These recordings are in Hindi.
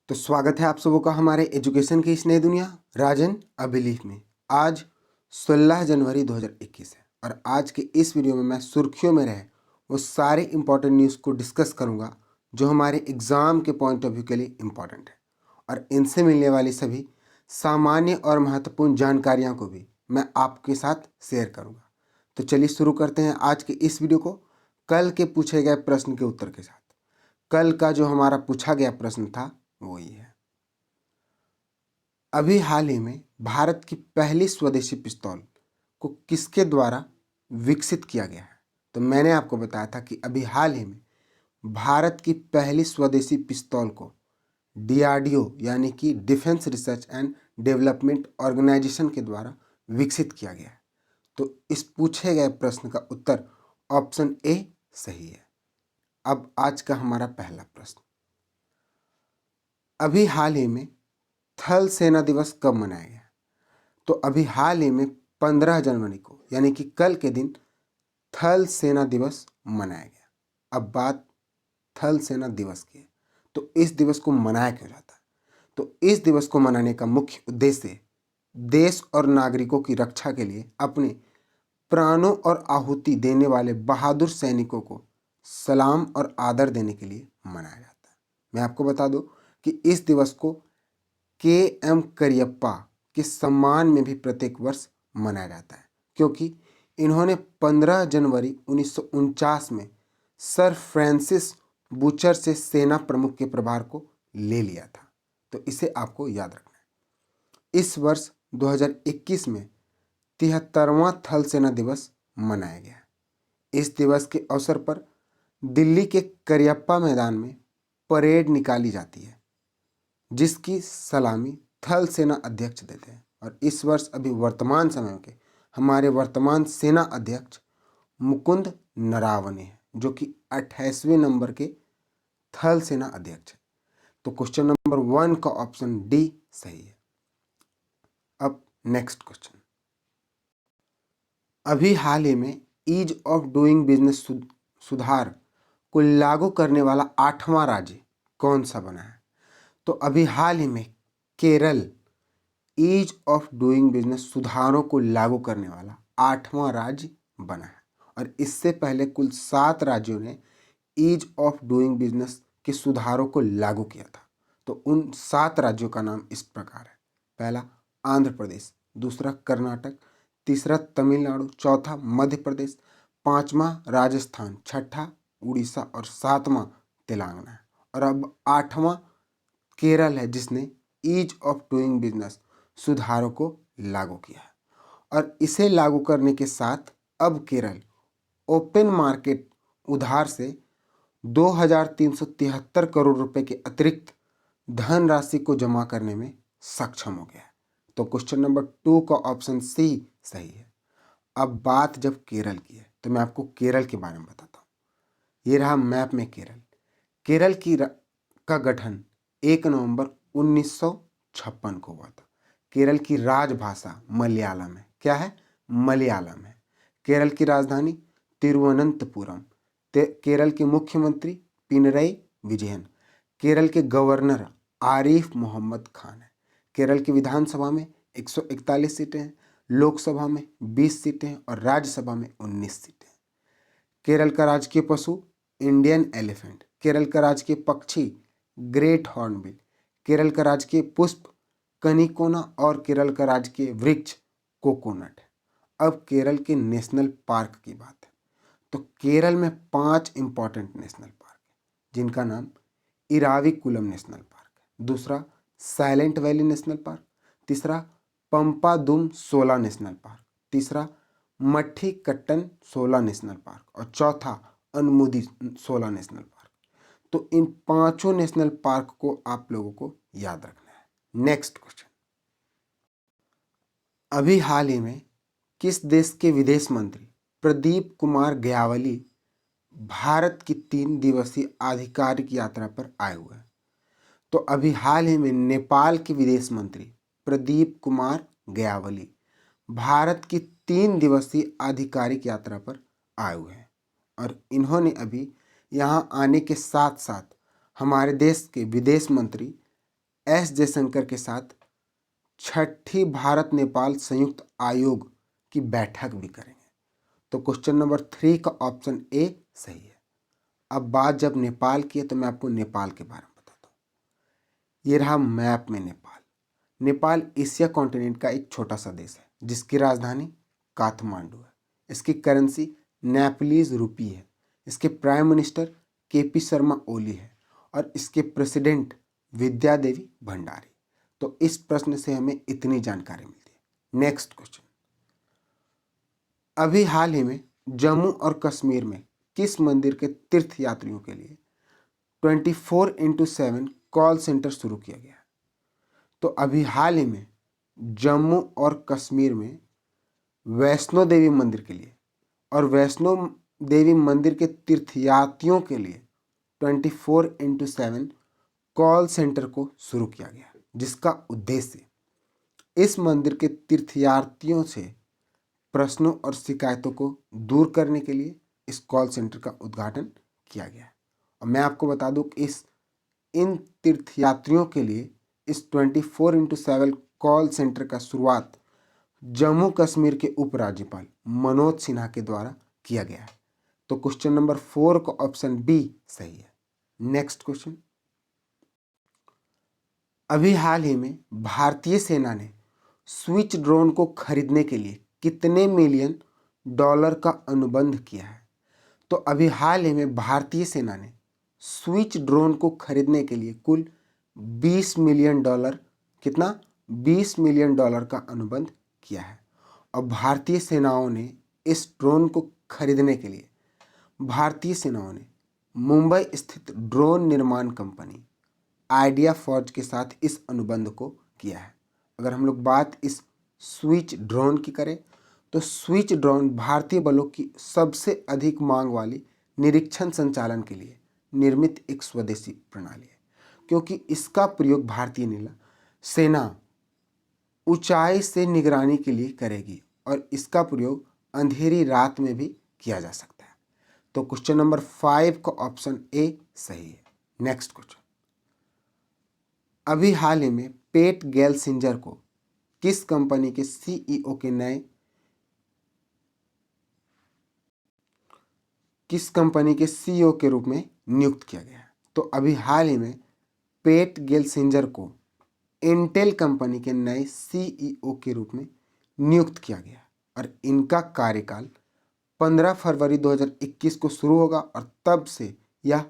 तो स्वागत है आप सबों का हमारे एजुकेशन की इस नई दुनिया राजन अबिलीफ में। आज 16 जनवरी 2021 है और आज के इस वीडियो में मैं सुर्खियों में रहे वो सारे इंपॉर्टेंट न्यूज़ को डिस्कस करूंगा जो हमारे एग्ज़ाम के पॉइंट ऑफ व्यू के लिए इम्पॉर्टेंट है, और इनसे मिलने वाली सभी सामान्य और महत्वपूर्ण जानकारियाँ को भी मैं आपके साथ शेयर करूँगा। तो चलिए शुरू करते हैं आज के इस वीडियो को कल के पूछे गए प्रश्न के उत्तर के साथ। कल का जो हमारा पूछा गया प्रश्न था वो ये है, अभी हाल ही में भारत की पहली स्वदेशी पिस्तौल को किसके द्वारा विकसित किया गया है। तो मैंने आपको बताया था कि अभी हाल ही में भारत की पहली स्वदेशी पिस्तौल को डीआरडीओ यानी कि defence research and development organisation के द्वारा विकसित किया गया है। तो इस पूछे गए प्रश्न का उत्तर ऑप्शन ए सही है। अब आज का हमारा पहला प्रश्न, अभी हाल ही में थल सेना दिवस कब मनाया गया। तो अभी हाल ही में 15 जनवरी को यानी कि कल के दिन थल सेना दिवस मनाया गया। अब बात थल सेना दिवस की है, तो इस दिवस को मनाया क्यों जाता है। तो इस दिवस को मनाने का मुख्य उद्देश्य देश और नागरिकों की रक्षा के लिए अपने प्राणों और आहुति देने वाले बहादुर सैनिकों को सलाम और आदर देने के लिए मनाया जाता है। मैं आपको बता दूं कि इस दिवस को के.एम. करियप्पा के सम्मान में भी प्रत्येक वर्ष मनाया जाता है, क्योंकि इन्होंने 15 जनवरी 1949 में सर फ्रांसिस बूचर से सेना प्रमुख के प्रभार को ले लिया था। तो इसे आपको याद रखना है। इस वर्ष 2021 में 73वां थल सेना दिवस मनाया गया। इस दिवस के अवसर पर दिल्ली के करियप्पा मैदान में परेड निकाली जाती है, जिसकी सलामी थल सेना अध्यक्ष देते हैं। और इस वर्ष अभी वर्तमान समय के हमारे वर्तमान सेना अध्यक्ष मुकुंद नरावने हैं, जो कि 28वें नंबर के थल सेना अध्यक्ष हैं। तो क्वेश्चन नंबर 1 का ऑप्शन डी सही है। अब नेक्स्ट क्वेश्चन, अभी हाल ही में ईज ऑफ डूइंग बिजनेस सुधार को लागू करने वाला 8वां राज्य कौन सा बना है। तो अभी हाल ही में Kerala ease of doing business सुधारों को लागू करने वाला 8वां राज्य बना है, और इससे पहले कुल 7 राज्यों ने ईज ऑफ डूइंग बिजनेस के सुधारों को लागू किया था। तो उन 7 राज्यों का नाम इस प्रकार है, पहला आंध्र प्रदेश, दूसरा कर्नाटक, तीसरा तमिलनाडु, चौथा मध्य प्रदेश, 5वां राजस्थान, छठा उड़ीसा और 7वां तेलंगाना है। और अब 8वां केरल है, जिसने ईज ऑफ डूइंग बिजनेस सुधारों को लागू किया है। और इसे लागू करने के साथ अब केरल ओपन मार्केट उधार से 2373 करोड़ रुपए के अतिरिक्त धनराशि को जमा करने में सक्षम हो गया है। तो क्वेश्चन नंबर 2 का ऑप्शन सी सही है। अब बात जब केरल की है तो मैं आपको केरल के बारे में बताता हूँ। ये रहा मैप में केरल। केरल का गठन 1 नवंबर 1956 को हुआ था। केरल की राजभाषा मलयालम है। क्या है? मलयालम है। केरल की राजधानी तिरुवनंतपुरम। केरल के मुख्यमंत्री पिनरई विजयन। केरल के गवर्नर आरिफ मोहम्मद खान है। केरल की विधानसभा में 141 सीटें हैं, लोकसभा में 20 सीटें हैं और राज्यसभा में 19 सीटें हैं। केरल का राजकीय पशु इंडियन एलिफेंट। केरल का राजकीय पक्षी ग्रेट हॉर्नबिल। केरल का राजकीय पुष्प कनिकोना और केरल का राजकीय वृक्ष कोकोनट है। अब केरल के नेशनल पार्क की बात है। तो केरल में 5 इंपॉर्टेंट नेशनल पार्क है, जिनका नाम इराविकुलम नेशनल पार्क है, दूसरा साइलेंट वैली नेशनल पार्क, तीसरा पंपादुम 16 नेशनल पार्क, तीसरा मट्ठी कट्टन 16 नेशनल पार्क और चौथा अनमुदी 16 नेशनल पार्क। तो इन 5 नेशनल पार्क को आप लोगों को याद रखना है। नेक्स्ट क्वेश्चन, अभी हाल ही में किस देश के विदेश मंत्री प्रदीप कुमार ग्यावाली भारत की 3 दिवसीय आधिकारिक यात्रा पर आए हुए हैं। तो अभी हाल ही में नेपाल के विदेश मंत्री प्रदीप कुमार ग्यावाली भारत की 3 दिवसीय आधिकारिक यात्रा पर आए हुए हैं, और इन्होंने अभी यहाँ आने के साथ साथ हमारे देश के विदेश मंत्री एस जयशंकर के साथ छठी भारत नेपाल संयुक्त आयोग की बैठक भी करेंगे। तो क्वेश्चन नंबर 3 का ऑप्शन ए सही है। अब बात जब नेपाल की है तो मैं आपको नेपाल के बारे में बताता हूँ। ये रहा मैप में नेपाल। नेपाल एशिया कॉन्टिनेंट का एक छोटा सा देश है जिसकी राजधानी काठमांडू है। इसकी करेंसी नेपालीज रुपी है। इसके prime minister KP Sharma Oli है और इसके प्रेसिडेंट विद्या देवी भंडारी। तो इस प्रश्न से हमें इतनी जानकारी मिलती है। नेक्स्ट क्वेश्चन, अभी हाल ही में जम्मू और कश्मीर में किस मंदिर के तीर्थ यात्रियों के लिए 24x7 कॉल सेंटर शुरू किया गया? तो अभी हाल ही में जम्मू और कश्मीर में वैष्णो देवी मंदिर के लिए और वैष्णो देवी मंदिर के तीर्थयात्रियों के लिए 24x7 कॉल सेंटर को शुरू किया गया, जिसका उद्देश्य इस मंदिर के तीर्थयात्रियों से प्रश्नों और शिकायतों को दूर करने के लिए इस कॉल सेंटर का उद्घाटन किया गया। और मैं आपको बता दूं कि इन तीर्थयात्रियों के लिए इस 24x7 कॉल सेंटर का शुरुआत जम्मू कश्मीर के उपराज्यपाल मनोज सिन्हा के द्वारा किया गया है। तो क्वेश्चन नंबर 4 का ऑप्शन बी सही है। नेक्स्ट क्वेश्चन, अभी हाल ही में भारतीय सेना ने स्विच ड्रोन को खरीदने के लिए कितने मिलियन डॉलर का अनुबंध किया है? तो अभी हाल ही में भारतीय सेना ने स्विच ड्रोन को खरीदने के लिए कुल 20 मिलियन डॉलर, कितना 20 मिलियन डॉलर का अनुबंध किया है। और भारतीय सेनाओं ने इस ड्रोन को खरीदने के लिए भारतीय सेनाओं ने मुंबई स्थित ड्रोन निर्माण कंपनी आइडिया फॉर्ज के साथ इस अनुबंध को किया है। अगर हम लोग बात इस स्विच ड्रोन की करें तो स्विच ड्रोन भारतीय बलों की सबसे अधिक मांग वाली निरीक्षण संचालन के लिए निर्मित एक स्वदेशी प्रणाली है, क्योंकि इसका प्रयोग भारतीय सेना ऊंचाई से निगरानी के लिए करेगी और इसका प्रयोग अंधेरी रात में भी किया जा सकता है। तो क्वेश्चन नंबर 5 का ऑप्शन ए सही है। नेक्स्ट क्वेश्चन, अभी हाल ही में पेट गेल्सिंजर को किस कंपनी के सीईओ के रूप में नियुक्त किया गया है? तो अभी हाल ही में पेट गेल्सिंजर को इंटेल कंपनी के नए सीईओ के रूप में नियुक्त किया गया और इनका कार्यकाल 15 फरवरी 2021 को शुरू होगा और तब से यह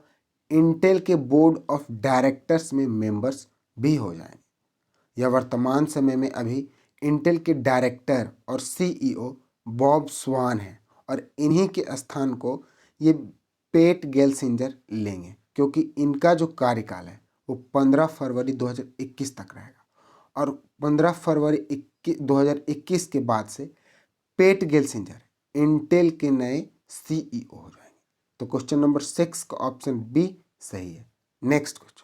इंटेल के बोर्ड ऑफ डायरेक्टर्स में मेंबर्स भी हो जाएंगे। यह वर्तमान समय में अभी इंटेल के डायरेक्टर और सीईओ बॉब स्वान हैं और इन्हीं के स्थान को ये पेट गेल्सिंजर लेंगे, क्योंकि इनका जो कार्यकाल है वो 15 फरवरी 2021 तक रहेगा और 15 फरवरी 2021 के बाद से पेट गेल्सिंजर इंटेल के नए सीईओ हो जाएंगे। तो क्वेश्चन नंबर 6 का ऑप्शन बी सही है। नेक्स्ट क्वेश्चन,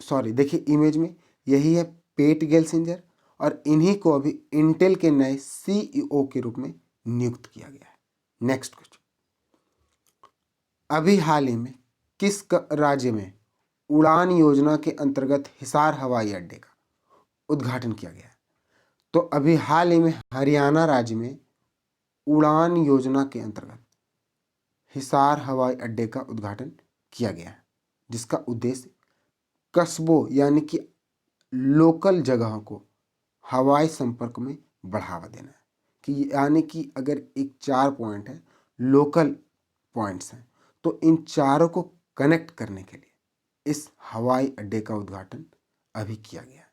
सॉरी देखिए इमेज में यही है पेट गेल्सिंजर और इन्हीं को अभी इंटेल के नए सीईओ के रूप में नियुक्त किया गया है। नेक्स्ट क्वेश्चन, अभी हाल ही में किस राज्य में उड़ान योजना के अंतर्गत हिसार हवाई अड्डे का उद्घाटन किया गया है? तो अभी हाल ही में हरियाणा राज्य में उड़ान योजना के अंतर्गत हिसार हवाई अड्डे का उद्घाटन किया गया है, जिसका उद्देश्य कस्बों यानी कि लोकल जगहों को हवाई संपर्क में बढ़ावा देना है। कि यानी कि अगर एक 4 पॉइंट है, लोकल पॉइंट्स हैं, तो इन चारों को कनेक्ट करने के लिए इस हवाई अड्डे का उद्घाटन अभी किया गया है।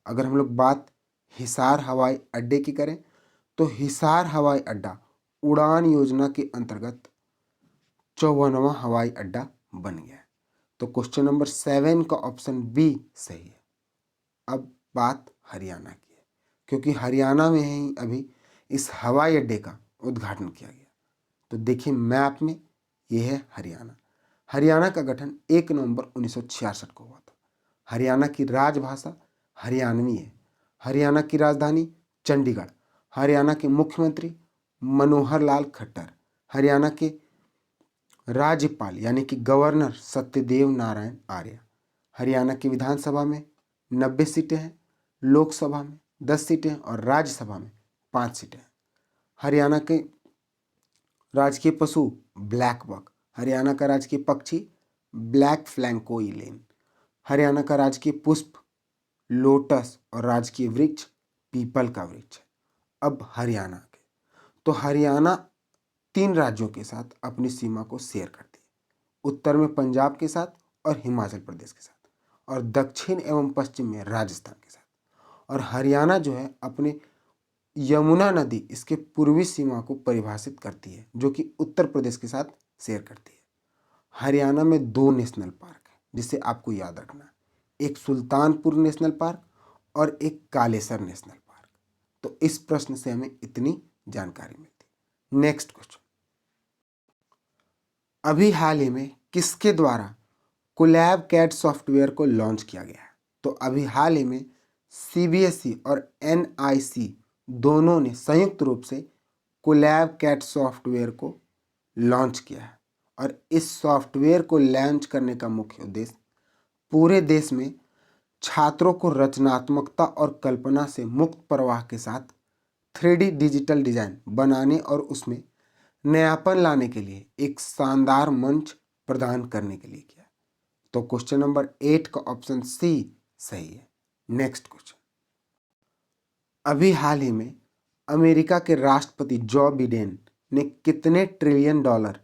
अगर हम लोग बात हिसार हवाई अड्डे की करें तो हिसार हवाई अड्डा उड़ान योजना के अंतर्गत 54वां हवाई अड्डा बन गया है। तो क्वेश्चन नंबर 7 का ऑप्शन बी सही है। अब बात हरियाणा की है, क्योंकि हरियाणा में ही अभी इस हवाई अड्डे का उद्घाटन किया गया। तो देखिए मैप में ये है हरियाणा। हरियाणा का गठन 1 नवंबर 1966 को हुआ था। हरियाणा की राजभाषा हरियाणवी है। हरियाणा की राजधानी चंडीगढ़। हरियाणा के मुख्यमंत्री मनोहर लाल खट्टर। हरियाणा के राज्यपाल यानी कि गवर्नर सत्यदेव नारायण आर्य। हरियाणा की विधानसभा में 90 सीटें हैं, लोकसभा में 10 सीटें हैं और राज्यसभा में 5 सीटें हैं। हरियाणा के राजकीय पशु ब्लैक बक, हरियाणा का राजकीय पक्षी ब्लैक फ्लैंकोइलेन, हरियाणा का राजकीय पुष्प लोटस और राजकीय वृक्ष पीपल का वृक्ष है। अब हरियाणा के, तो हरियाणा 3 राज्यों के साथ अपनी सीमा को शेयर करती है, उत्तर में पंजाब के साथ और हिमाचल प्रदेश के साथ, और दक्षिण एवं पश्चिम में राजस्थान के साथ। और हरियाणा जो है अपने यमुना नदी इसके पूर्वी सीमा को परिभाषित करती है, जो कि उत्तर प्रदेश के साथ शेयर करती है। हरियाणा में 2 नेशनल पार्क है जिसे आपको याद रखना है, एक सुल्तानपुर नेशनल पार्क और एक कालेसर नेशनल पार्क। तो इस प्रश्न से हमें इतनी जानकारी मिलती है। नेक्स्ट क्वेश्चन, अभी हाल ही में किसके द्वारा कोलैब कैट सॉफ्टवेयर को लॉन्च किया गया है? तो अभी हाल ही में CBSE और NIC दोनों ने संयुक्त रूप से कोलैब कैट सॉफ्टवेयर को लॉन्च किया है। और इस सॉफ्टवेयर को लॉन्च करने का मुख्य उद्देश्य पूरे देश में छात्रों को रचनात्मकता और कल्पना से मुक्त प्रवाह के साथ 3D डिजिटल डिजाइन बनाने और उसमें नयापन लाने के लिए एक शानदार मंच प्रदान करने के लिए किया। तो क्वेश्चन नंबर 8 का ऑप्शन सी सही है। नेक्स्ट क्वेश्चन, अभी हाल ही में अमेरिका के राष्ट्रपति जो बिडेन ने कितने ट्रिलियन डॉलर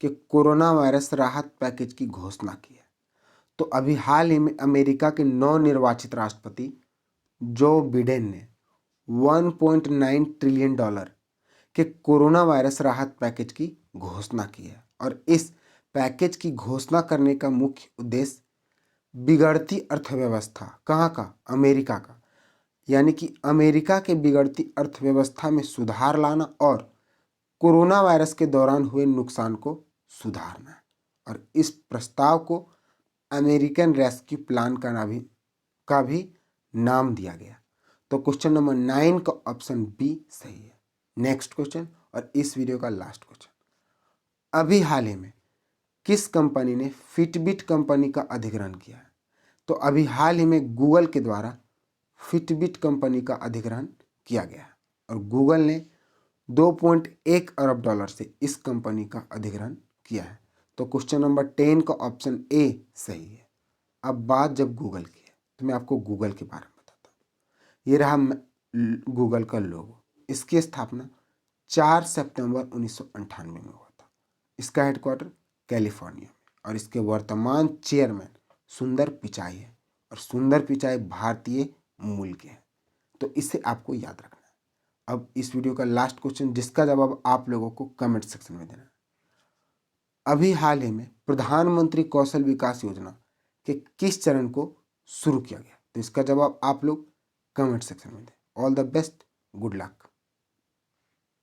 के कोरोना वायरस राहत पैकेज की घोषणा की है? तो अभी हाल ही में अमेरिका के नवनिर्वाचित राष्ट्रपति जो बिडेन ने 1.9 ट्रिलियन डॉलर के कोरोना वायरस राहत पैकेज की घोषणा की है। और इस पैकेज की घोषणा करने का मुख्य उद्देश्य बिगड़ती अर्थव्यवस्था, कहाँ का? अमेरिका का, यानी कि अमेरिका के बिगड़ती अर्थव्यवस्था में सुधार लाना और कोरोना वायरस के दौरान हुए नुकसान को सुधारना है। और इस प्रस्ताव को अमेरिकन रेस्क्यू प्लान का भी नाम दिया गया। तो क्वेश्चन नंबर 9 का ऑप्शन बी सही है। नेक्स्ट क्वेश्चन और इस वीडियो का लास्ट क्वेश्चन, अभी हाल ही में किस कंपनी ने फिटबिट कंपनी का अधिग्रहण किया है? तो अभी हाल ही में गूगल के द्वारा फिटबिट कंपनी का अधिग्रहण किया गया है और गूगल ने 2.1 अरब डॉलर से इस कंपनी का अधिग्रहण किया है। तो क्वेश्चन नंबर 10 का ऑप्शन ए सही है। अब बात जब गूगल की है तो मैं आपको गूगल के बारे में बताता हूँ। ये रहा गूगल का लोगो। इसकी स्थापना 4 सितंबर 1998 में हुआ था। इसका हेडक्वार्टर कैलिफोर्निया में और इसके वर्तमान चेयरमैन सुंदर पिचाई है और सुंदर पिचाई भारतीय मूल के हैं। तो इसे आपको याद रखना है। अब इस वीडियो का लास्ट क्वेश्चन जिसका जवाब आप लोगों को कमेंट सेक्शन में देना है, अभी हाल ही में प्रधानमंत्री कौशल विकास योजना के किस चरण को शुरू किया गया? तो इसका जवाब आप लोग कमेंट सेक्शन में दें। All the best, good luck.